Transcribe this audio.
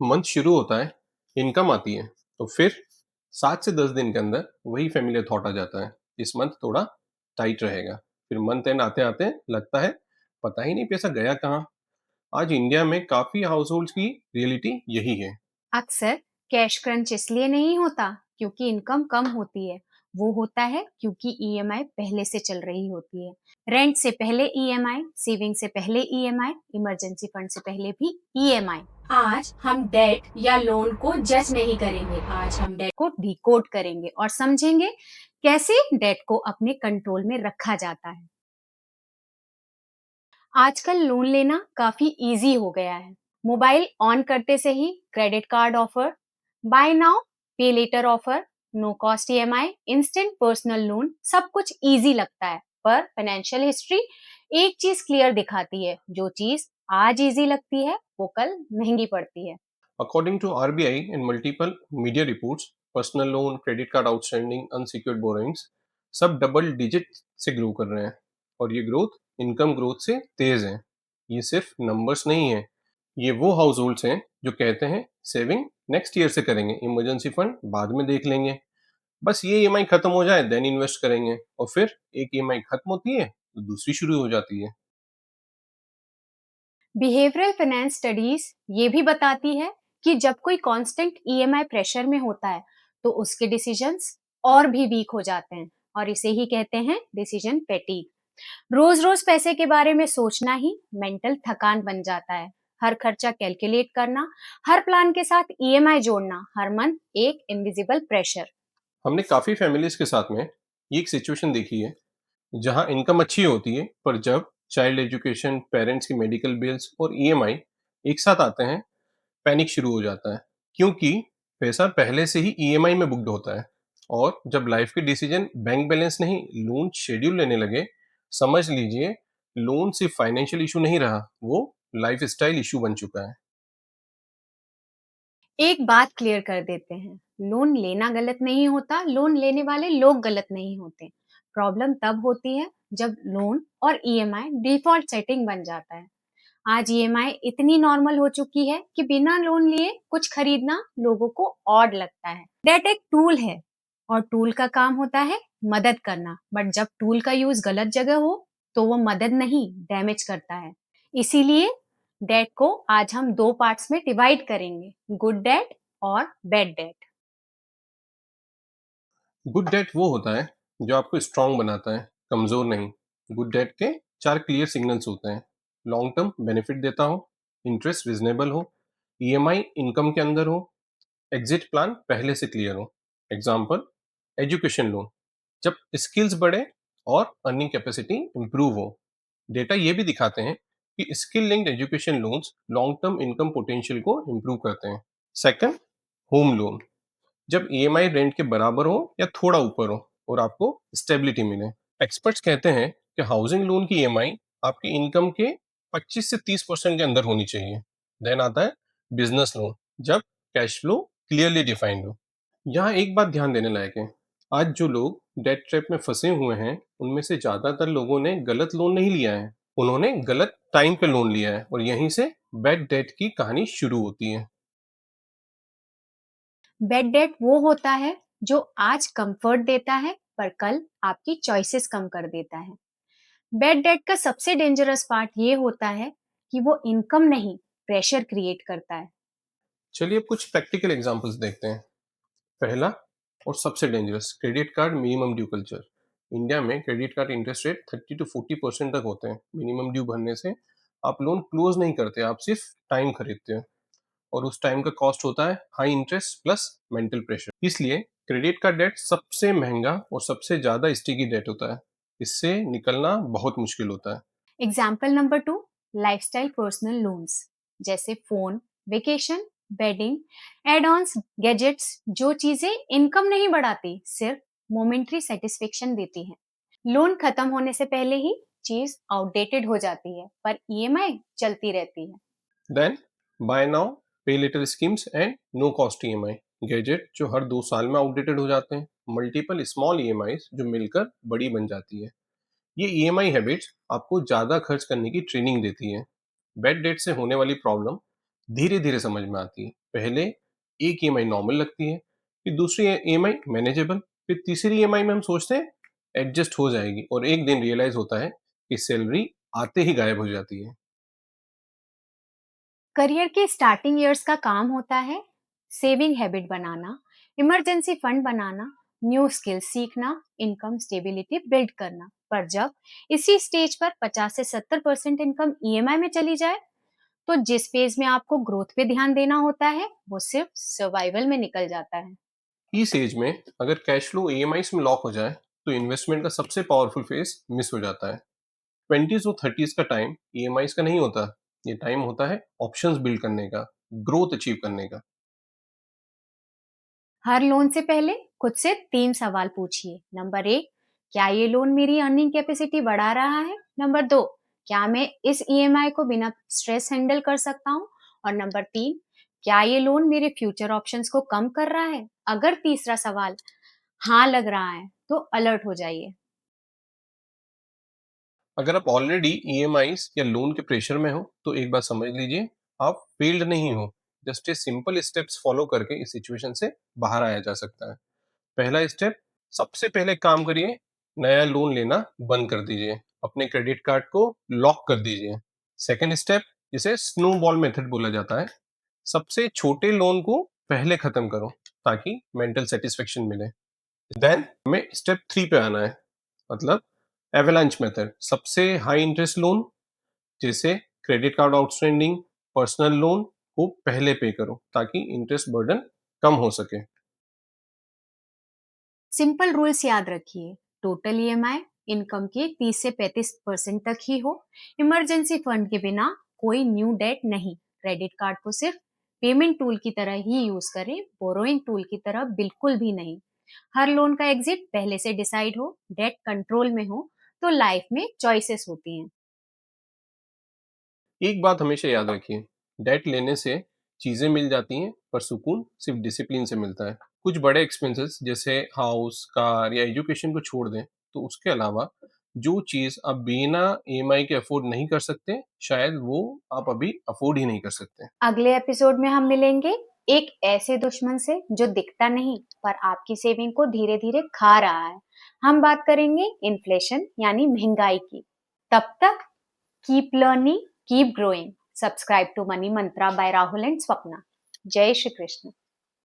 Month शुरू होता है, इनकम आती है, तो फिर 7 से 10 दिन के अंदर वही फ़ैमिलियर थॉट आ जाता है, इस मंथ थोड़ा टाइट रहेगा। फिर मंथ एंड आते-आते लगता है, पता ही नहीं पैसा गया कहाँ? आज इंडिया में काफ़ी हाउसहोल्ड्स की रियलिटी यही है। अक्सर कैश क्रंच इसलिए नहीं होता क्योंकि इनकम कम होती है। वो होता है क्योंकि ईएमआई पहले से चल रही होती है। रेंट से पहले ईएमआई, सेविंग से पहले ईएमआई, इमरजेंसी फंड से पहले भी ईएमआई। आज हम डेट या लोन को जज नहीं करेंगे। आज हम डेट को डिकोड करेंगे और समझेंगे कैसे डेट को अपने कंट्रोल में रखा जाता है। आजकल लोन लेना काफी इजी हो गया है। मोबाइल ऑन करते से ही credit card offer, buy now pay later offer, no cost EMI, instant personal loan, सब कुछ इजी लगता है। पर फाइनेंशियल हिस्ट्री एक चीज क्लियर दिखाती है, जो चीज आज इजी लगती है वो कल महंगी पड़ती है। According to RBI and multiple media reports, personal loan, credit card outstanding, unsecured borrowings सब डबल डिजिट से ग्रो कर रहे हैं और ये ग्रोथ इनकम ग्रोथ से तेज है। ये सिर्फ नंबर्स नहीं है, ये वो हाउस होल्ड्स हैं जो कहते हैं सेविंग नेक्स्ट ईयर से करेंगे, इमरजेंसी फंड बाद में देख लेंगे, बस ये ईएमआई खत्म हो जाए देन इन्वेस्ट करेंगे, और फिर एक ईएमआई खत्म होती है तो दूसरी शुरू हो जाती है। बिहेवियरल फाइनेंस स्टडीज ये भी बताती है कि जब कोई कांस्टेंट ईएमआई प्रेशर में होता है तो उसके डिसीजंस और भी वीक हो जाते हैं, और इसे ही कहते हैं डिसीजन फैटीग। रोज रोज पैसे के बारे में सोचना ही मेंटल थकान बन जाता है। हर खर्चा कैलकुलेट करना, हर प्लान के साथ ईएमआई जोड़ना, हर मंथ एक इनविजिबल प्रेशर। हमने काफी फैमिलीज के साथ में ये एक सिचुएशन देखी है जहां इनकम अच्छी होती है, पर जब चाइल्ड एजुकेशन, पेरेंट्स की मेडिकल बिल्स और ईएमआई एक साथ आते हैं, पैनिक शुरू हो जाता है, क्योंकि पैसा पहले से ही ईएमआई में बुक्ड होता है। और जब लाइफ के डिसीजन बैंक बैलेंस नहीं, लोन शेड्यूल लेने लगे, समझ लीजिए लोन सिर्फ फाइनेंशियल इशू नहीं रहा, वो लाइफ स्टाइल इशू बन चुका है। एक बात क्लियर कर देते हैं, लोन लेना गलत नहीं होता, लोन लेने वाले लोग गलत नहीं होते। प्रॉब्लम तब होती है जब लोन और ईएमआई डिफॉल्ट सेटिंग बन जाता है। आज ईएमआई इतनी नॉर्मल हो चुकी है कि बिना लोन लिए कुछ खरीदना लोगों को ऑड लगता है। डेट एक टूल है और टूल का काम होता है मदद करना, बट जब टूल का यूज गलत जगह हो तो वो मदद नहीं, डैमेज करता है। इसीलिए डेट को आज हम दो पार्ट्स में डिवाइड करेंगे, गुड डेट और बैड डेट। गुड डेट वो होता है जो आपको स्ट्रांग बनाता है, कमजोर नहीं। गुड डेट के चार क्लियर सिग्नल्स होते हैं: लॉन्ग टर्म बेनिफिट देता हो, इंटरेस्ट रिजनेबल हो, ईएमआई इनकम के अंदर हो, एग्जिट प्लान पहले से क्लियर हो। एग्जाम्पल, एजुकेशन लोन जब स्किल्स बढ़े और अर्निंग कैपेसिटी इंप्रूव हो। डेटा ये भी दिखाते हैं कि skill linked education loans long term income potential को इंप्रूव करते हैं। सेकंड, होम लोन जब ईएमआई रेंट के बराबर हो या थोड़ा ऊपर हो और आपको स्टेबिलिटी मिले। एक्सपर्ट्स कहते हैं कि हाउसिंग लोन की ईएमआई आपकी इनकम के 25 से 30% के अंदर होनी चाहिए। देन आता है बिजनेस लोन, जब कैश फ्लो क्लियरली डिफाइंड हो। यहाँ एक बात ध्यान देने लायक है, आज जो लोग डेट ट्रैप में फंसे हुए हैं उनमें से ज्यादातर लोगों ने गलत लोन नहीं लिया है, उन्होंने गलत टाइम पे लोन लिया है, और यहीं से बैड डेट की कहानी शुरू होती है। बैड डेट वो होता है जो आज कंफर्ट देता है पर कल आपकी चॉइसेस कम कर देता है। बैड डेट का सबसे डेंजरस पार्ट ये होता है कि वो इनकम नहीं, प्रेशर क्रिएट करता है। चलिए अब कुछ प्रैक्टिकल एग्जांपल्स देखते हैं। पहला और सबसे dangerous, credit card minimum due culture. India में credit card interest rate 30 to 40% तक होते हैं। मिनिमम ड्यू भरने से आप लोन क्लोज नहीं करते, आप सिर्फ टाइम खरीदते हो, और उस टाइम का कॉस्ट होता है high interest plus mental pressure. इसलिए क्रेडिट कार्ड डेट सबसे महंगा और सबसे ज्यादा स्टिकी डेट होता है, इससे निकलना बहुत मुश्किल होता है। Example number two, lifestyle personal loans, जैसे phone, vacation, wedding, add ons, gadgets, जो चीजें इनकम नहीं बढ़ाती, सिर्फ मोमेंट्री सेटिस्फेक्शन देती हैं। लोन खत्म होने से पहले ही चीज आउटडेटेड हो जाती है पर ईएमआई चलती रहती है। Then buy now pay later schemes and no cost EMI, gadget जो हर 2 साल में आउटडेटेड हो जाते हैं, मल्टीपल स्मॉल ईएमआई जो मिलकर बड़ी बन जाती है। ये ईएमआई हैबिट्स आपको ज्यादा खर्च करने की ट्रेनिंग देती है। बैड डेट से होने वाली प्रॉब्लम धीरे धीरे समझ में आती है। पहले एक ईएमआई नॉर्मल लगती है, फिर दूसरी ईएमआई मैनेजेबल, फिर तीसरी ईएमआई में हम सोचते हैं एडजस्ट हो जाएगी, और एक दिन रियलाइज होता है कि सैलरी आते ही गायब हो जाती है। करियर के स्टार्टिंग इयर्स का काम होता है सेविंग हैबिट बनाना, इमरजेंसी फंड बनाना, न्यू स्किल्स सीखना, इनकम स्टेबिलिटी बिल्ड करना। पर जब इसी स्टेज पर 50 से 70% इनकम ईएमआई में चली जाए, तो जिस फेज में आपको ग्रोथ पे ध्यान देना होता है, वो सिर्फ सर्वाइवल में निकल जाता है। इस एज में अगर कैश फ्लो ईएमआईज में लॉक हो जाए, तो इन्वेस्टमेंट का सबसे पावरफुल फेज मिस हो जाता है। 20s और 30s का टाइम ईएमआईज का नहीं होता, ये टाइम होता है ऑप्शंस बिल्ड करने का, ग्रोथ अचीव करने का। हर लोन से पहले खुद से 3 सवाल पूछिए। नंबर 1, क्या ये लोन मेरी अर्निंग कैपेसिटी बढ़ा रहा है? नंबर 2, क्या मैं इस ईएमआई को बिना स्ट्रेस हैंडल कर सकता हूँ? और नंबर 3, क्या ये लोन मेरे फ्यूचर ऑप्शंस को कम कर रहा है? अगर तीसरा सवाल हाँ लग रहा है, तो अलर्ट हो जाइए। अगर आप ऑलरेडी ईएमआईज या लोन के प्रेशर में हो, तो एक बात समझ लीजिए, आप फेल्ड नहीं हो। Just a simple steps follow करके इस सिचुएशन से बाहर आया जा सकता है। पहला स्टेप, सबसे पहले काम करिए, नया लोन लेना बंद कर दीजिए, अपने क्रेडिट कार्ड को लॉक कर दीजिए। सेकंड स्टेप, जिसे स्नोबॉल मेथड बोला जाता है, सबसे छोटे लोन को पहले खत्म करो ताकि मेंटल सेटिस्फेक्शन मिले। देन हमें स्टेप 3 पे आना है, मतलब एवेलांच मेथड, सबसे हाई इंटरेस्ट लोन जैसे credit card outstanding, personal loan को पहले पे करो ताकि इंटरेस्ट बर्डन कम हो सके। सिंपल रूल्स याद रखिए। टोटल ईएमआई इनकम के 30 से 35% तक ही हो। इमरजेंसी फंड के बिना कोई न्यू डेट नहीं। क्रेडिट कार्ड को सिर्फ पेमेंट टूल की तरह ही यूज करें, बोरोइंग टूल की तरह बिल्कुल भी नहीं। हर लोन का एग्जिट पहले से डिसाइड हो, डेट कंट्रोल में हो, तो लाइफ में चॉइसेस होती हैं। एक बात हमेशा याद रखिए, डेट लेने से चीजें मिल जाती हैं, पर सुकून सिर्फ डिसिप्लिन से मिलता है। कुछ बड़े एक्सपेंसेस जैसे हाउस, कार या एजुकेशन को छोड़ दें, तो उसके अलावा जो चीज आप बिना ईएमआई के अफोर्ड नहीं कर सकते, शायद वो आप अभी अफोर्ड ही नहीं कर सकते। अगले एपिसोड में हम मिलेंगे एक ऐसे दुश्मन से जो दिखता नहीं पर आपकी सेविंग को धीरे धीरे खा रहा है। हम बात करेंगे इन्फ्लेशन यानी महंगाई की। तब तक keep learning, keep growing. Subscribe to Money Mantra by Rahul and Swapna. जय श्री कृष्ण।